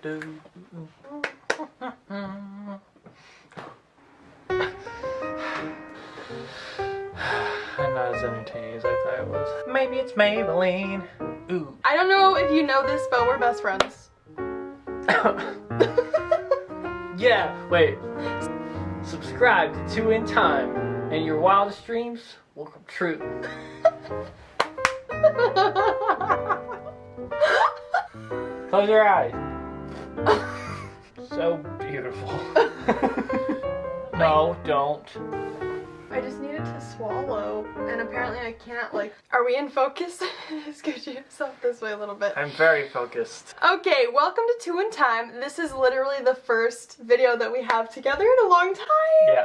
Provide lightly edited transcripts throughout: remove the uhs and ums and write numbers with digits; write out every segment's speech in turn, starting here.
I'm not as entertaining as I thought it was. Maybe it's Maybelline. Ooh. I don't know if you know this, but we're best friends. Yeah, wait. Subscribe to 2 in Time, and your wildest dreams will come true. Close your eyes. So beautiful. No, don't. I just needed to swallow, and apparently I can't, like... Are we in focus? Scoot yourself this way a little bit. I'm very focused. Okay, welcome to 2 in Time. This is literally the first video that we have together in a long time. Yeah.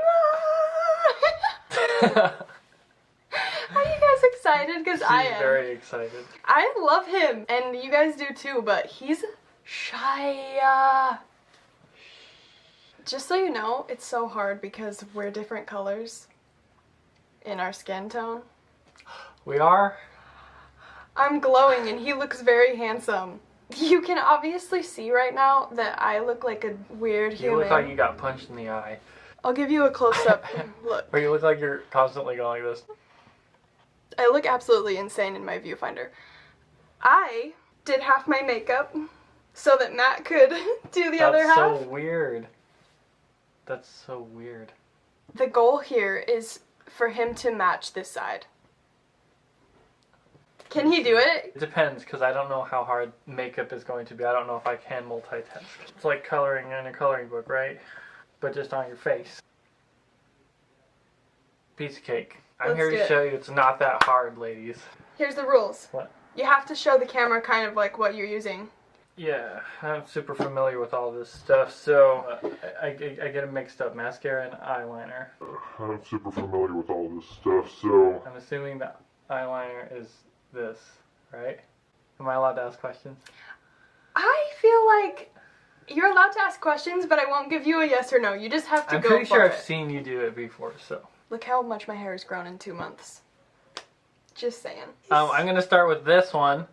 Are you guys excited? Because I am. Very excited. I love him, and you guys do too, but he's shy. Just so you know, it's so hard because we're different colors in our skin tone. We are? I'm glowing and he looks very handsome. You can obviously see right now that I look like a weird human. You look like you got punched in the eye. I'll give you a close-up look. Or you look like you're constantly going like this. I look absolutely insane in my viewfinder. I did half my makeup so that Matt could do the other half. That's so weird. That's so weird. The goal here is for him to match this side. Can he do it? It depends, because I don't know how hard makeup is going to be. I don't know if I can multitask. It's like coloring in a coloring book, right? But just on your face. Piece of cake. I'm here to show you it's not that hard, ladies. Here's the rules. What? You have to show the camera kind of like what you're using. Yeah, I'm super familiar with all this stuff, so I get it mixed up. Mascara and eyeliner. I'm super familiar with all this stuff, so... I'm assuming that eyeliner is this, right? Am I allowed to ask questions? I feel like you're allowed to ask questions, but I won't give you a yes or no. You just have to go for it. I'm pretty sure I've seen you do it before, so... Look how much my hair has grown in 2 months. Just saying. I'm gonna start with this one.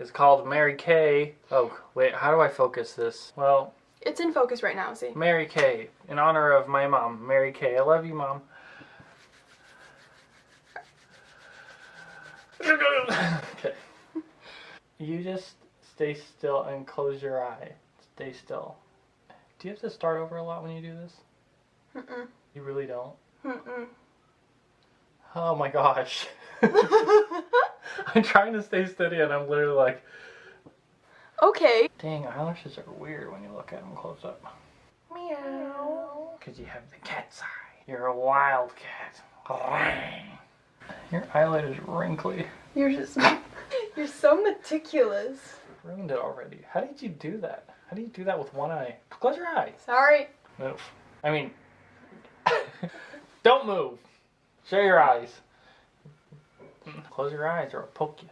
It's called Mary Kay. Oh, wait, how do I focus this? Well... It's in focus right now, see? Mary Kay, in honor of my mom, Mary Kay. I love you, Mom. Okay. You just stay still and close your eye. Stay still. Do you have to start over a lot when you do this? Mm-mm. You really don't? Mm-mm. Oh my gosh. I'm trying to stay steady and I'm literally like... Okay. Dang, eyelashes are weird when you look at them close up. Meow. Because you have the cat's eye. You're a wild cat. Your eyelid is wrinkly. You're so meticulous. Ruined it already. How did you do that? How do you do that with one eye? Close your eye. Sorry. Move. I mean... Don't move. Show your eyes. Close your eyes or I'll poke you.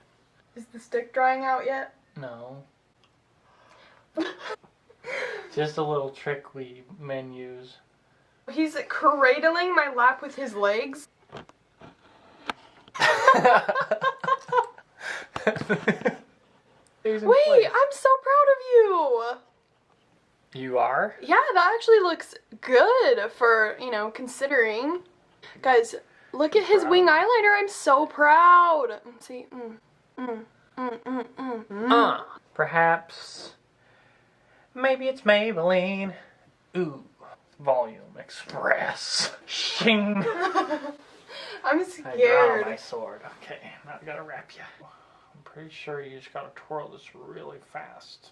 Is the stick drying out yet? No. Just a little trick we men use. He's cradling my lap with his legs. Wait, I'm so proud of you. You are? Yeah, that actually looks good for, you know, considering. Guys, look at his wing eyeliner. I'm so proud. See, Perhaps. Maybe it's Maybelline. Ooh, Volume Express. Shing. I'm I scared. draw my sword. Okay, now I gotta wrap you. I'm pretty sure you just gotta twirl this really fast.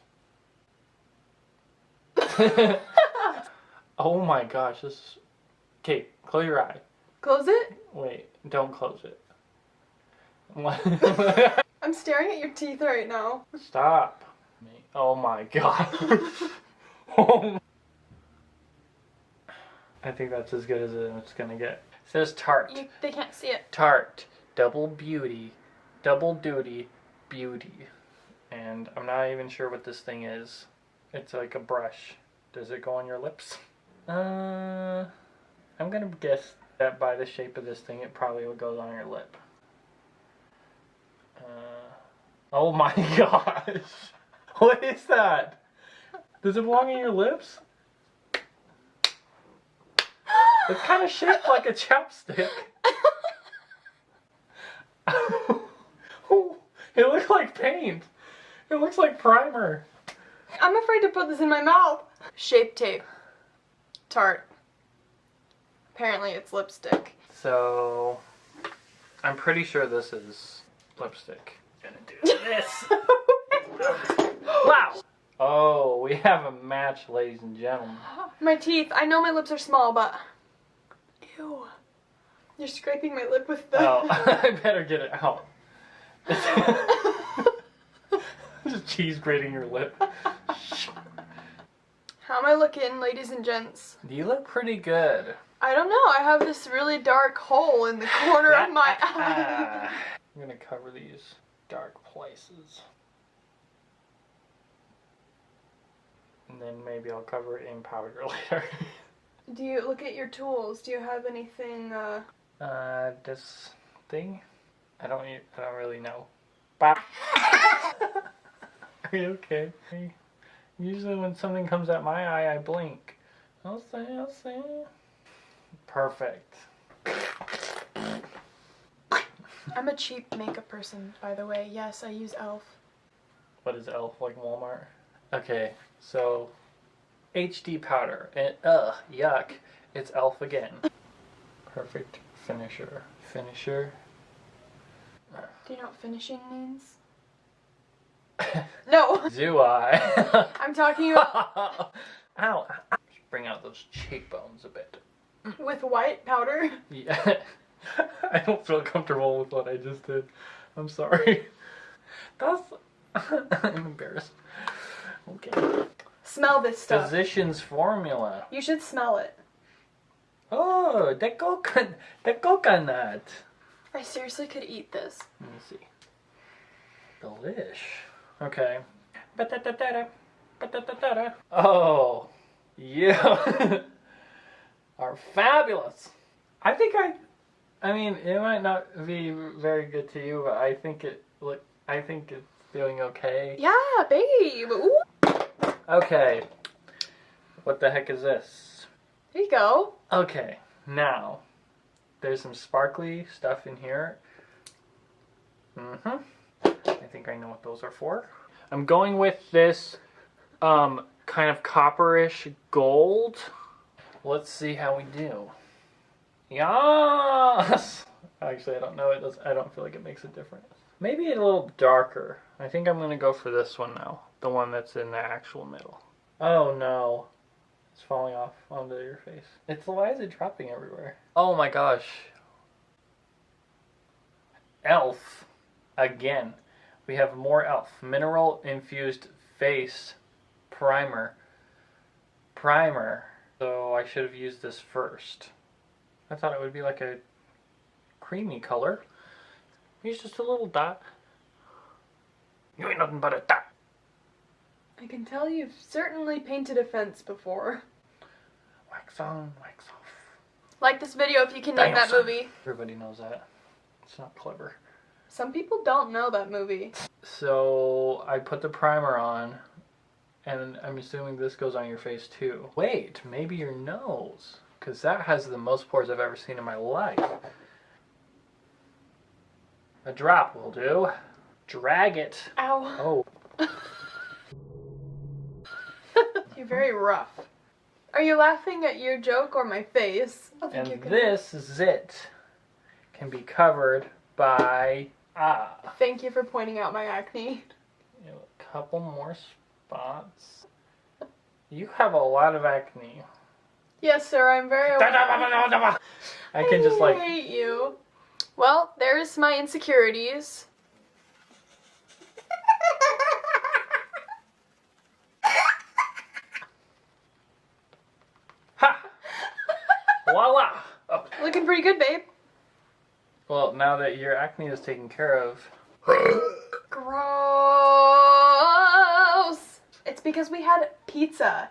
Oh my gosh, this is... Okay, close your eye. Close it? Wait, don't close it. I'm staring at your teeth right now. Stop. Oh my god. I think that's as good as it's gonna get. It says Tarte. They can't see it. Tarte. Double beauty. Double duty. Beauty. And I'm not even sure what this thing is. It's like a brush. Does it go on your lips? I'm gonna guess that by the shape of this thing, it probably goes on your lip. Oh my gosh! What is that? Does it belong in your lips? It's kind of shaped like a chapstick. It looks like paint. It looks like primer. I'm afraid to put this in my mouth. Shape tape. Tarte. Apparently it's lipstick. So, I'm pretty sure this is lipstick. I'm gonna do this. Wow. Oh, we have a match, ladies and gentlemen. My teeth. I know my lips are small, but... Ew. You're scraping my lip with the... Oh, I better get it out. Just cheese grating your lip. How am I looking, ladies and gents? You look pretty good. I don't know. I have this really dark hole in the corner of my eye. I'm gonna cover these dark places. And then maybe I'll cover it in powder later. Do you look at your tools? Do you have anything? This thing? I don't really know. Bop. Are you okay? Usually when something comes at my eye, I blink. I'll say. Perfect. I'm a cheap makeup person, by the way. Yes, I use e.l.f. What is e.l.f. like Walmart? Okay, so HD powder and yuck, it's e.l.f. again. Perfect finisher. Do you know what finishing means? No. Do I? I'm talking about Ow. Just bring out those cheekbones a bit. with white powder. Yeah. I don't feel comfortable with what I just did. I'm sorry. I'm embarrassed. Okay. Smell this stuff. Physician's formula. You should smell it. Oh, the coconut. I seriously could eat this. Let me see. Delish. Okay. Oh, you are fabulous. I mean, it might not be very good to you, but I think it's feeling okay. Yeah, babe. Ooh. Okay. What the heck is this? There you go. Okay, now there's some sparkly stuff in here. I think I know what those are for. I'm going with this kind of copperish gold. Let's see how we do. Yes! Actually, I don't know. I don't feel like it makes a difference. Maybe a little darker. I think I'm going to go for this one now. The one that's in the actual middle. Oh no. It's falling off onto your face. Why is it dropping everywhere? Oh my gosh. e.l.f. Again. We have more e.l.f. Mineral infused face primer. So I should have used this first. I thought it would be like a creamy color. Use just a little dot. You ain't nothing but a dot. I can tell you've certainly painted a fence before. Wax on, wax off. Like this video if you can name that movie. Everybody knows that. It's not clever. Some people don't know that movie. So I put the primer on, and I'm assuming this goes on your face too. Wait, maybe your nose, because that has the most pores I've ever seen in my life. A drop will do. Drag it. Ow. Oh. You're very rough. Are you laughing at your joke or my face? And this zit can be covered by Thank you for pointing out my acne. a couple more spots. You have a lot of acne. Yes, sir, I'm very aware. I can just like... I hate you. Well, there's my insecurities. Ha! Voila! Oh. Looking pretty good, babe. Well, now that your acne is taken care of... Gross! It's because we had pizza.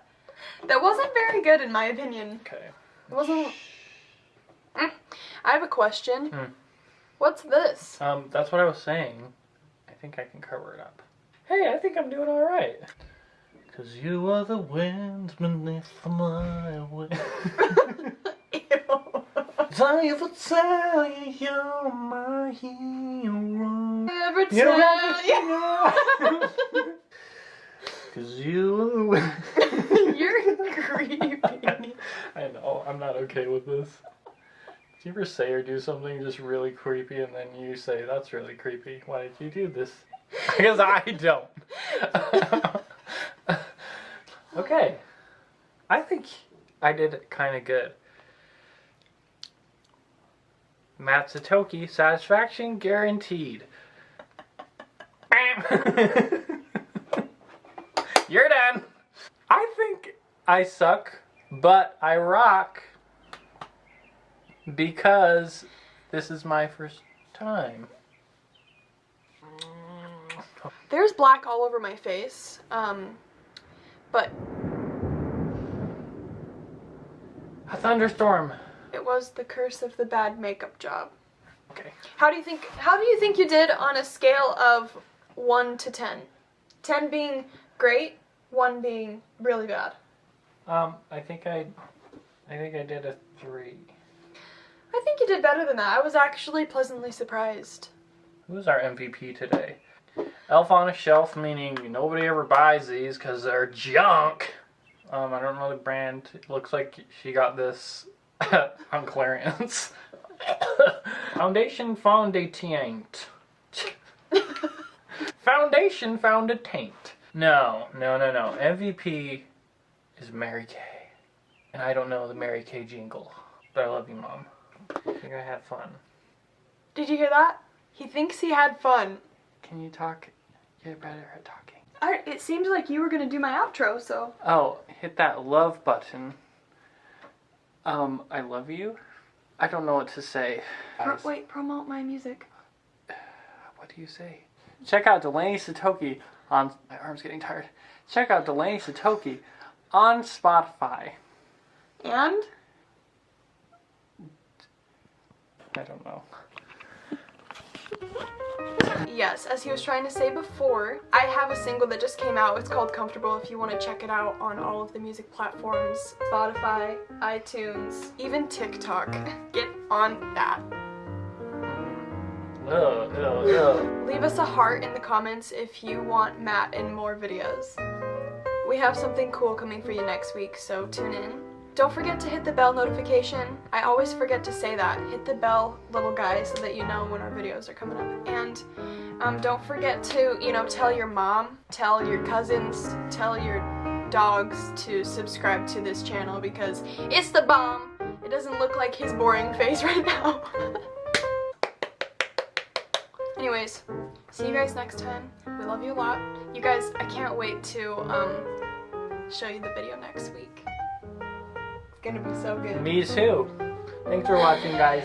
That wasn't very good in my opinion. Okay. It wasn't... I have a question. Hmm. What's this? That's what I was saying. I think I can cover it up. Hey, I think I'm doing alright. 'Cause you are the wind beneath my wings. Ew. I ever tell you you're my hero. Ever tell you? 'Cause you are the wind. You're creepy. I know, I'm not okay with this. Do you ever say or do something just really creepy and then you say, that's really creepy? Why did you do this? Because I don't. Okay. I think I did it kind of good. Matt Satoki, satisfaction guaranteed. You're done. I think I suck, but I rock because this is my first time. There's black all over my face, but A thunderstorm. it was the curse of the bad makeup job. Okay. How do you think you did on a scale of 1 to 10? 10 being great, 1 being really bad. I think I did a 3. I think you did better than that. I was actually pleasantly surprised. Who's our MVP today? Elf on a Shelf, meaning nobody ever buys these because they're junk. I don't know the brand. It looks like she got this on clearance. Foundation found a taint. Foundation found a taint. No. MVP is Mary Kay. And I don't know the Mary Kay jingle. But I love you, Mom. I think I had fun. Did you hear that? He thinks he had fun. Can you talk? You're better at talking. It seemed like you were gonna do my outro, so. Oh, hit that love button. I love you. I don't know what to say. Wait, promote my music. What do you say? Check out Delaney Satoki on... My arm's getting tired. Check out Delaney Satoki on Spotify. And? I don't know. Yes, as he was trying to say before, I have a single that just came out. It's called Comfortable if you want to check it out on all of the music platforms. Spotify, iTunes, even TikTok. Get on that. Leave us a heart in the comments if you want Matt in more videos. We have something cool coming for you next week, so tune in. Don't forget to hit the bell notification. I always forget to say that. Hit the bell, little guy, so that you know when our videos are coming up. And don't forget to, tell your mom, tell your cousins, tell your dogs to subscribe to this channel because it's the bomb. It doesn't look like his boring face right now. Anyways, see you guys next time. We love you a lot. You guys, I can't wait to show you the video next week. It's gonna be so good. Me too. Thanks for watching, guys.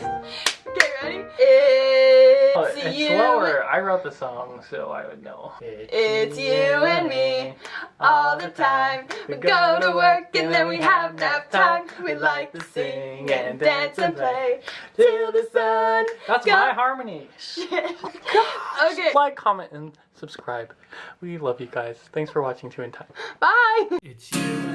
Okay, ready? It's It's you. slower. I wrote the song, so I would know. It's you and me all the time. We go to work and then we have nap time. We like to sing and dance and play till the sun. That's goes my harmony. Okay, Like, comment, and subscribe. We love you guys. Thanks for watching Two in Time. bye. It's you